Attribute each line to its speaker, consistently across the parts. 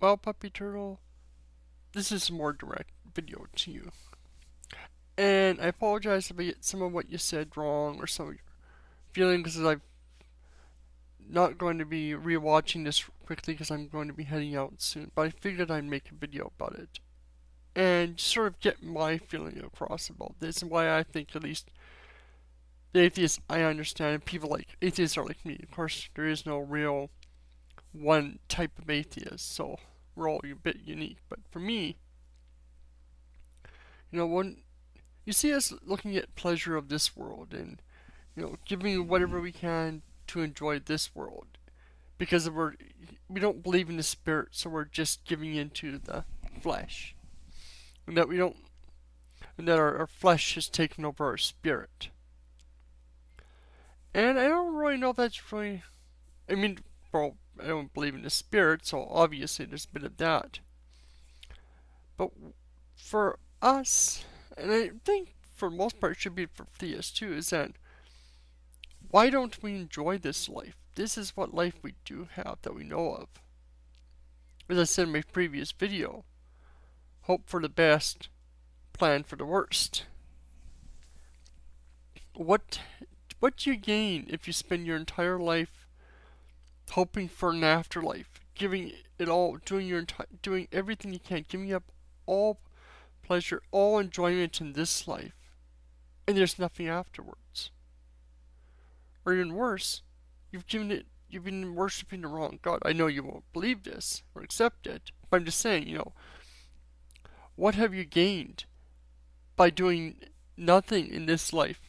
Speaker 1: Well, Puppyturtle, this is a more direct video to you. And I apologize if I get some of what you said wrong or some of your feelings because I'm not going to be rewatching this quickly because I'm going to be heading out soon. But I figured I'd make a video about it and sort of get my feeling across about this and why I think at least the atheists I understand and people like atheists are like me. Of course, there is no real one type of atheist, so we're all a bit unique. But for me, when you see us looking at pleasure of this world and giving whatever we can to enjoy this world because we don't believe in the spirit, so we're just giving into the flesh, and that we don't, and that our flesh has taken over our spirit. And I don't really know if that's really. I mean, well, I don't believe in the spirit, so obviously there's a bit of that. But for us, and I think for the most part it should be for theists too, is that why don't we enjoy this life? This is what life we do have that we know of. As I said in my previous video, hope for the best, plan for the worst. What what do you gain if you spend your entire life hoping for an afterlife, giving it all, doing everything you can, giving up all pleasure, all enjoyment in this life, and there's nothing afterwards? Or even worse, you've been worshiping the wrong God. I know you won't believe this or accept it, but I'm just saying, what have you gained by doing nothing in this life,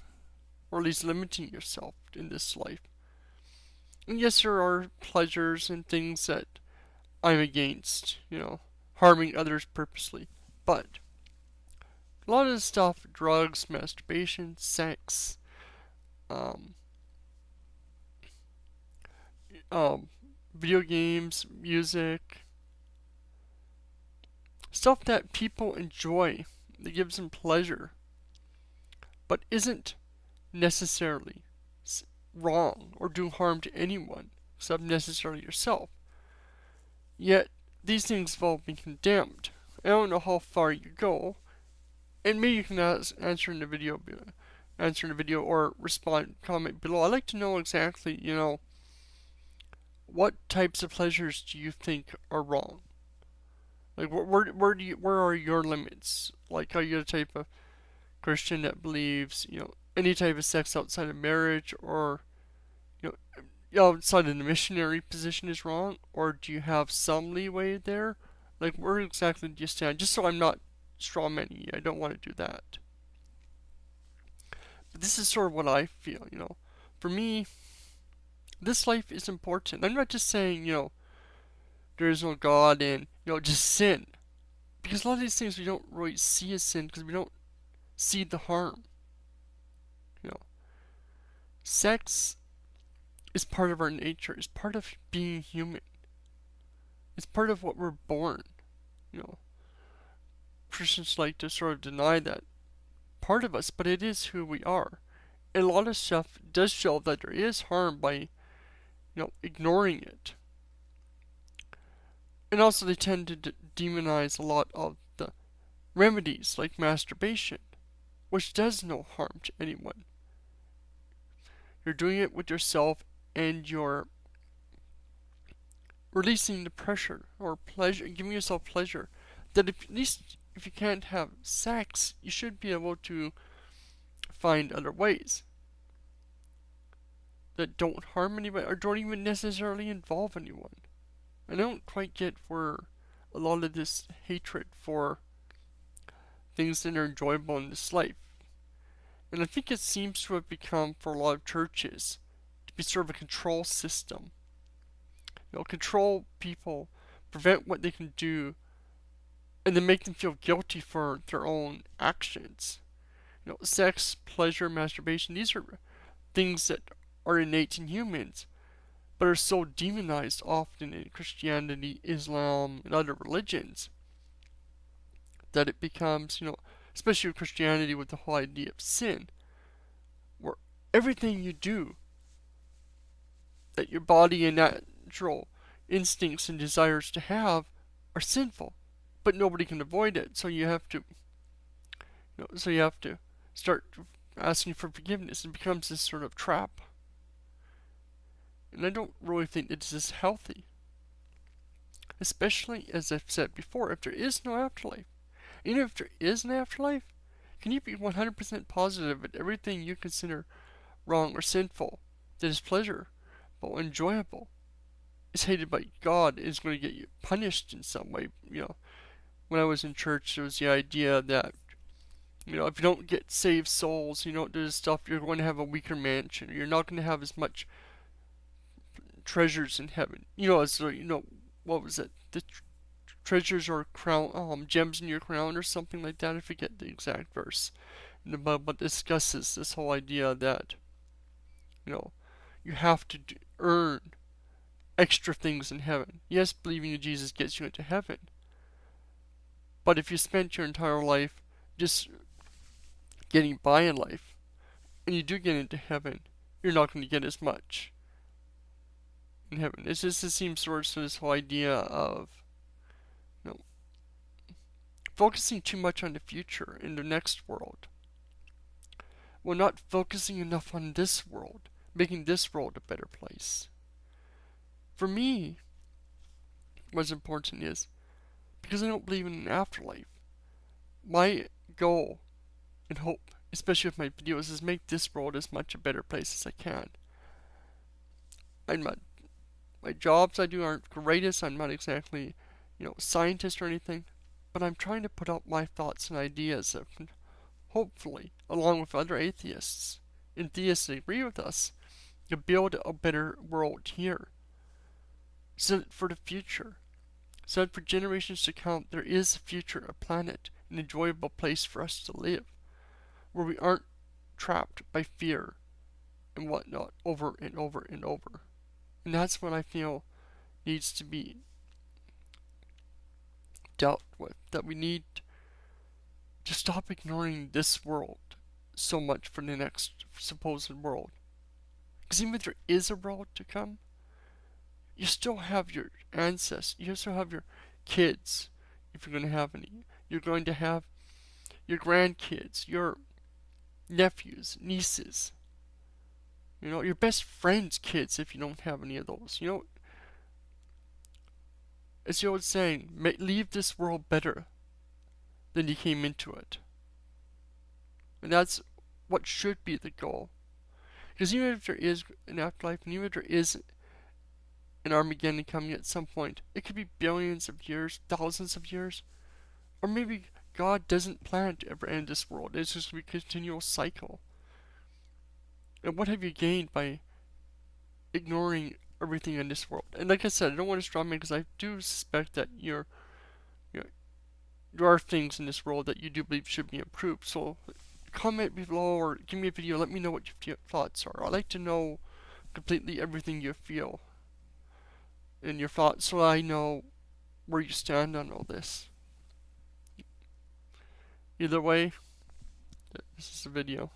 Speaker 1: or at least limiting yourself in this life? And yes, there are pleasures and things that I'm against, harming others purposely. But a lot of the stuff, drugs, masturbation, sex, um, um, video games, music, stuff that people enjoy, that gives them pleasure, but isn't necessarily wrong or do harm to anyone except necessarily yourself. Yet these things have all been condemned. I don't know how far you go, and maybe you can answer in the video or comment below. I'd like to know exactly, what types of pleasures do you think are wrong? Like, where are your limits? Like, are you the type of Christian that believes, any type of sex outside of marriage or, you outside of the missionary position is wrong? Or do you have some leeway there? Like, where exactly do you stand? Just so I'm not strawmanning you, I don't want to do that. But this is sort of what I feel. For me, this life is important. I'm not just saying, there is no God and, just sin. Because a lot of these things we don't really see as sin because we don't see the harm. You know, sex is part of our nature. It's part of being human. It's part of what we're born. You know, Christians like to sort of deny that part of us, but it is who we are. And a lot of stuff does show that there is harm by, ignoring it. And also they tend to demonize a lot of the remedies like masturbation, which does no harm to anyone. You're doing it with yourself and you're releasing the pressure or pleasure, giving yourself pleasure. That at least if you can't have sex, you should be able to find other ways that don't harm anyone or don't even necessarily involve anyone. I don't quite get where a lot of this hatred for things that are enjoyable in this life. And I think it seems to have become, for a lot of churches, to be sort of a control system. Control people, prevent what they can do, and then make them feel guilty for their own actions. Sex, pleasure, masturbation, these are things that are innate in humans, but are so demonized often in Christianity, Islam, and other religions that it becomes, especially with Christianity with the whole idea of sin, where everything you do that your body and natural instincts and desires to have are sinful, but nobody can avoid it. So you have to, so you have to start asking for forgiveness. It becomes this sort of trap. And I don't really think that this is healthy. Especially, as I've said before, if there is no afterlife. Even if there is an afterlife, can you be 100% positive that everything you consider wrong or sinful, that is pleasurable, enjoyable, is hated by God, is going to get you punished in some way? When I was in church, there was the idea that, if you don't get saved souls, you don't do this stuff, you're going to have a weaker mansion. You're not going to have as much treasures in heaven. What was it? The treasures or crown, gems in your crown or something like that. I forget the exact verse in the Bible, but discusses this whole idea that, you have to earn extra things in heaven. Yes, believing in Jesus gets you into heaven. But if you spent your entire life just getting by in life, and you do get into heaven, you're not going to get as much in heaven. It seems sort of this whole idea of, focusing too much on the future in the next world. We're not focusing enough on this world, making this world a better place. For me, what's important is, because I don't believe in an afterlife, my goal and hope, especially with my videos, is make this world as much a better place as I can. My jobs I do aren't greatest. I'm not exactly, scientist or anything, but I'm trying to put out my thoughts and ideas that can, hopefully, along with other atheists and theists that agree with us, to build a better world here. So that for the future, so that for generations to come, there is a future, a planet, an enjoyable place for us to live, where we aren't trapped by fear and whatnot over and over and over. And that's what I feel needs to be dealt with. That we need to stop ignoring this world so much for the next supposed world. Because even if there is a world to come, you still have your ancestors, you still have your kids, if you're going to have any. You're going to have your grandkids, your nephews, nieces, your best friend's kids if you don't have any of those. It's the old saying, leave this world better than you came into it. And that's what should be the goal. Because even if there is an afterlife, and even if there is an Armageddon coming at some point, it could be billions of years, thousands of years, or maybe God doesn't plan to ever end this world. It's just going to be a continual cycle. And what have you gained by ignoring everything in this world? And like I said, I don't want to straw man because I do suspect that there are things in this world that you do believe should be improved. So comment below or give me a video. Let me know what your thoughts are. I'd like to know completely everything you feel and your thoughts, so I know where you stand on all this. Either way, this is a video.